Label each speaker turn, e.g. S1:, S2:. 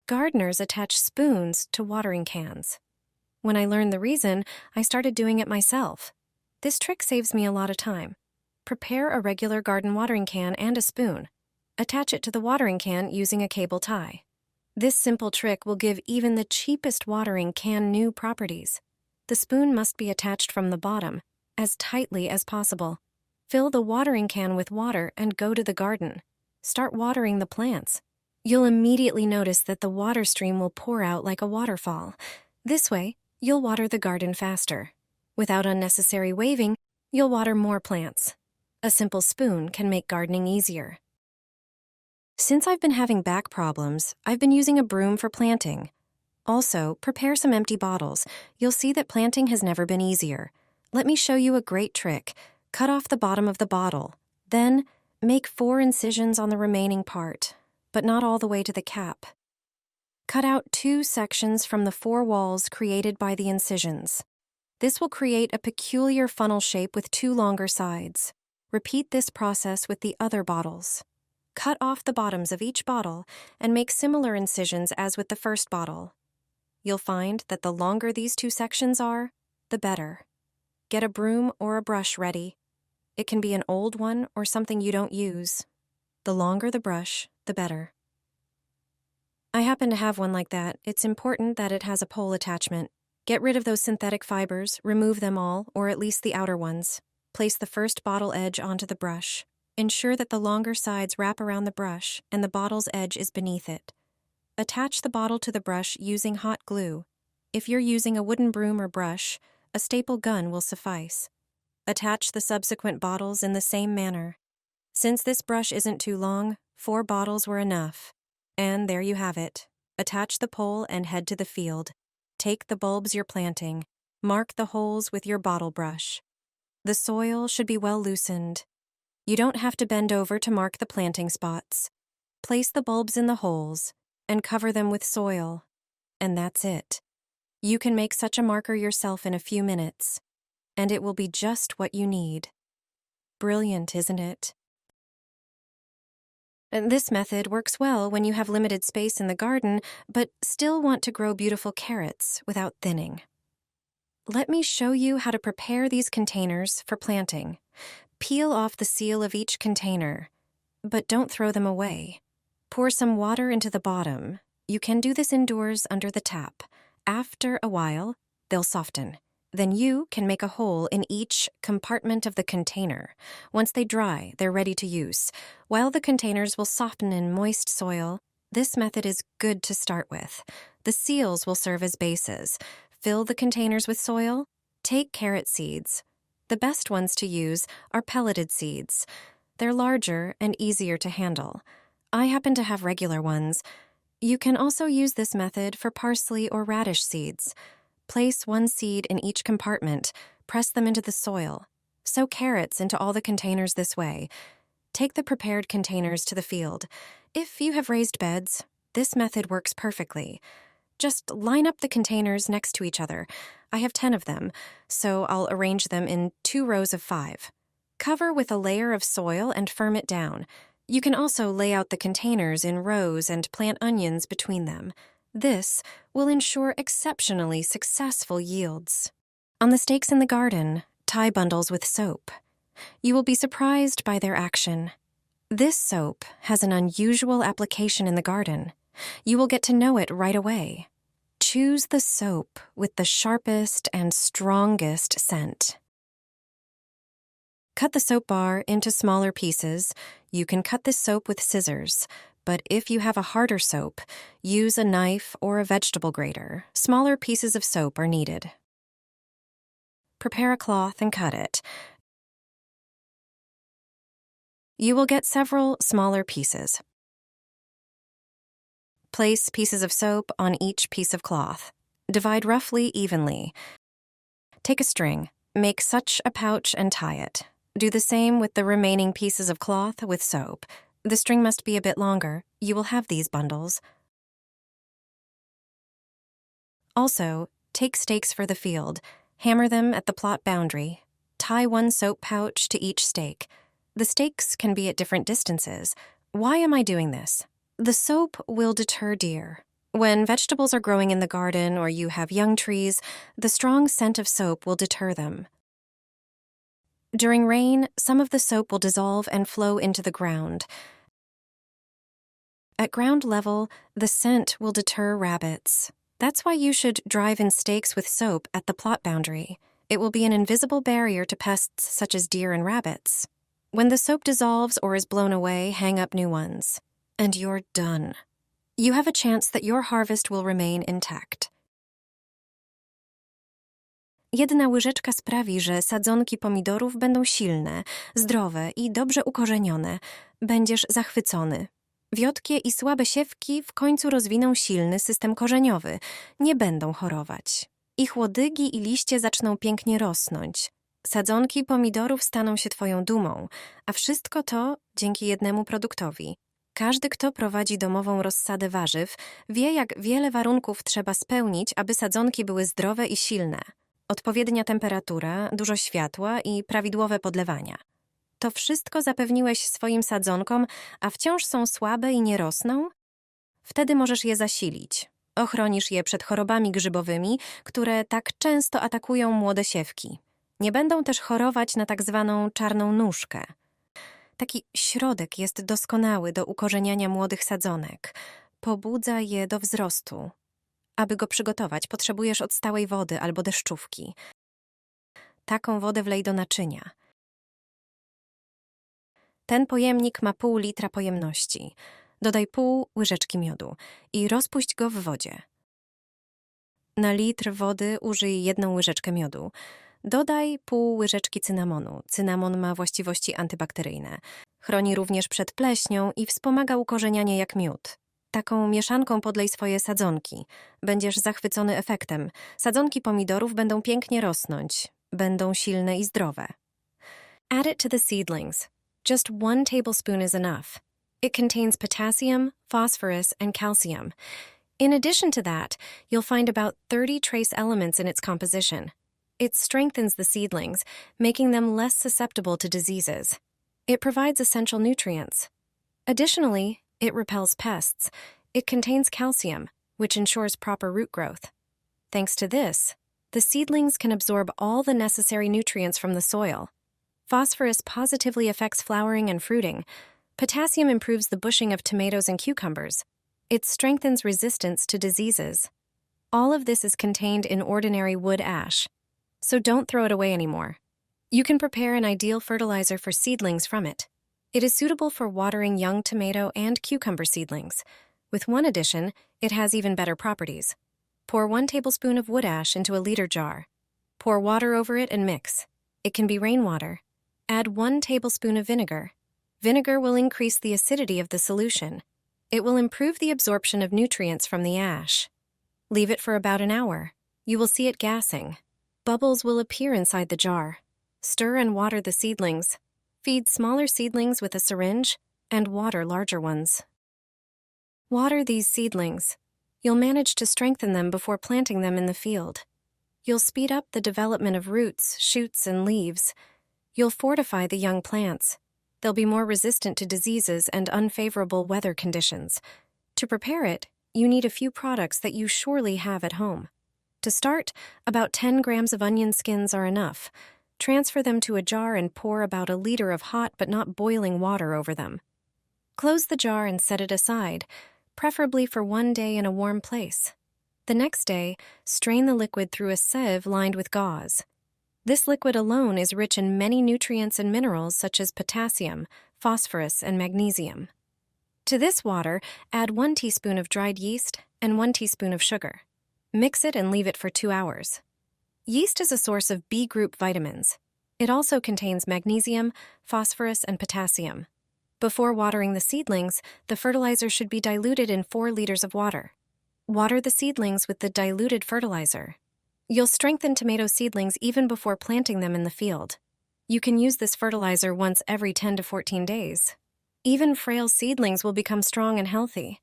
S1: Gardeners attach spoons to watering cans. When I learned the reason, I started doing it myself. This trick saves me a lot of time. Prepare a regular garden watering can and a spoon. Attach it to the watering can using a cable tie. This simple trick will give even the cheapest watering can new properties. The spoon must be attached from the bottom, as tightly as possible. Fill the watering can with water and go to the garden. Start watering the plants. You'll immediately notice that the water stream will pour out like a waterfall. This way, you'll water the garden faster. Without unnecessary waving, you'll water more plants. A simple spoon can make gardening easier. Since I've been having back problems, I've been using a broom for planting. Also, prepare some empty bottles. You'll see that planting has never been easier. Let me show you a great trick. Cut off the bottom of the bottle. Then, make 4 incisions on the remaining part, but not all the way to the cap. Cut out 2 sections from the 4 walls created by the incisions. This will create a peculiar funnel shape with 2 longer sides. Repeat this process with the other bottles. Cut off the bottoms of each bottle and make similar incisions as with the first bottle. You'll find that the longer these 2 sections are, the better. Get a broom or a brush ready. It can be an old one or something you don't use. The longer the brush, the better. I happen to have one like that. It's important that it has a pole attachment. Get rid of those synthetic fibers, remove them all, or at least the outer ones. Place the first bottle edge onto the brush. Ensure that the longer sides wrap around the brush and the bottle's edge is beneath it. Attach the bottle to the brush using hot glue. If you're using a wooden broom or brush, a staple gun will suffice. Attach the subsequent bottles in the same manner. Since this brush isn't too long, 4 bottles were enough. And there you have it. Attach the pole and head to the field. Take the bulbs you're planting. Mark the holes with your bottle brush. The soil should be well loosened. You don't have to bend over to mark the planting spots. Place the bulbs in the holes and cover them with soil. And that's it. You can make such a marker yourself in a few minutes, and it will be just what you need. Brilliant, isn't it? And this method works well when you have limited space in the garden, but still want to grow beautiful carrots without thinning. Let me show you how to prepare these containers for planting. Peel off the seal of each container, but don't throw them away. Pour some water into the bottom. You can do this indoors under the tap. After a while, they'll soften. Then you can make a hole in each compartment of the container. Once they dry, they're ready to use. While the containers will soften in moist soil, this method is good to start with. The seals will serve as bases. Fill the containers with soil. Take carrot seeds. The best ones to use are pelleted seeds. They're larger and easier to handle. I happen to have regular ones. You can also use this method for parsley or radish seeds. Place 1 seed in each compartment. Press them into the soil. Sow carrots into all the containers this way. Take the prepared containers to the field. If you have raised beds, this method works perfectly. Just line up the containers next to each other. I have 10 of them, so I'll arrange them in 2 rows of 5. Cover with a layer of soil and firm it down. You can also lay out the containers in rows and plant onions between them. This will ensure exceptionally successful yields. On the stakes in the garden, tie bundles with soap. You will be surprised by their action. This soap has an unusual application in the garden. You will get to know it right away. Choose the soap with the sharpest and strongest scent. Cut the soap bar into smaller pieces. You can cut this soap with scissors, but if you have a harder soap, use a knife or a vegetable grater. Smaller pieces of soap are needed. Prepare a cloth and cut it. You will get several smaller pieces. Place pieces of soap on each piece of cloth. Divide roughly evenly. Take a string. Make such a pouch and tie it. Do the same with the remaining pieces of cloth with soap. The string must be a bit longer. You will have these bundles. Also, take stakes for the field. Hammer them at the plot boundary. Tie 1 soap pouch to each stake. The stakes can be at different distances. Why am I doing this? The soap will deter deer. When vegetables are growing in the garden or you have young trees, the strong scent of soap will deter them. During rain, some of the soap will dissolve and flow into the ground. At ground level, the scent will deter rabbits. That's why you should drive in stakes with soap at the plot boundary. It will be an invisible barrier to pests such as deer and rabbits. When the soap dissolves or is blown away, hang up new ones. And you're done. You have a chance that your harvest will remain intact. Jedna łyżeczka sprawi, że sadzonki pomidorów będą silne, zdrowe i dobrze ukorzenione. Będziesz zachwycony. Wiotkie i słabe siewki w końcu rozwiną silny system korzeniowy. Nie będą chorować. Ich łodygi i liście zaczną pięknie rosnąć. Sadzonki pomidorów staną się twoją dumą, a wszystko to dzięki jednemu produktowi. Każdy, kto prowadzi domową rozsadę warzyw, wie, jak wiele warunków trzeba spełnić, aby sadzonki były zdrowe i silne. Odpowiednia temperatura, dużo światła i prawidłowe podlewania. To wszystko zapewniłeś swoim sadzonkom, a wciąż są słabe i nie rosną? Wtedy możesz je zasilić. Ochronisz je przed chorobami grzybowymi, które tak często atakują młode siewki. Nie będą też chorować na tak zwaną czarną nóżkę. Taki środek jest doskonały do ukorzeniania młodych sadzonek. Pobudza je do wzrostu. Aby go przygotować, potrzebujesz odstałej wody albo deszczówki. Taką wodę wlej do naczynia. Ten pojemnik ma pół litra pojemności. Dodaj pół łyżeczki miodu i rozpuść go w wodzie. Na litr wody użyj 1 łyżeczkę miodu. Dodaj pół łyżeczki cynamonu. Cynamon ma właściwości antybakteryjne. Chroni również przed pleśnią i wspomaga ukorzenianie jak miód. Taką mieszanką podlej swoje sadzonki. Będziesz zachwycony efektem. Sadzonki pomidorów będą pięknie rosnąć. Będą silne i zdrowe. Add it to the seedlings. Just 1 tablespoon is enough. It contains potassium, phosphorus, and calcium. In addition to that, you'll find about 30 trace elements in its composition. It strengthens the seedlings, making them less susceptible to diseases. It provides essential nutrients. Additionally, it repels pests. It contains calcium, which ensures proper root growth. Thanks to this, the seedlings can absorb all the necessary nutrients from the soil. Phosphorus positively affects flowering and fruiting. Potassium improves the bushing of tomatoes and cucumbers. It strengthens resistance to diseases. All of this is contained in ordinary wood ash, so don't throw it away anymore. You can prepare an ideal fertilizer for seedlings from it. It is suitable for watering young tomato and cucumber seedlings. With one addition, it has even better properties. Pour 1 tablespoon of wood ash into a liter jar. Pour water over it and mix. It can be rainwater. Add 1 tablespoon of vinegar. Vinegar will increase the acidity of the solution. It will improve the absorption of nutrients from the ash. Leave it for about an hour. You will see it gassing. Bubbles will appear inside the jar. Stir and water the seedlings. Feed smaller seedlings with a syringe and water larger ones. Water these seedlings. You'll manage to strengthen them before planting them in the field. You'll speed up the development of roots, shoots, and leaves. You'll fortify the young plants. They'll be more resistant to diseases and unfavorable weather conditions. To prepare it, you need a few products that you surely have at home. To start, about 10 grams of onion skins are enough. Transfer them to a jar and pour about a liter of hot but not boiling water over them. Close the jar and set it aside, preferably for 1 day in a warm place. The next day, strain the liquid through a sieve lined with gauze. This liquid alone is rich in many nutrients and minerals such as potassium, phosphorus, and magnesium. To this water, add 1 teaspoon of dried yeast and 1 teaspoon of sugar. Mix it and leave it for 2 hours. Yeast is a source of B group vitamins. It also contains magnesium, phosphorus, and potassium. Before watering the seedlings, the fertilizer should be diluted in 4 liters of water. Water the seedlings with the diluted fertilizer. You'll strengthen tomato seedlings even before planting them in the field. You can use this fertilizer once every 10 to 14 days. Even frail seedlings will become strong and healthy.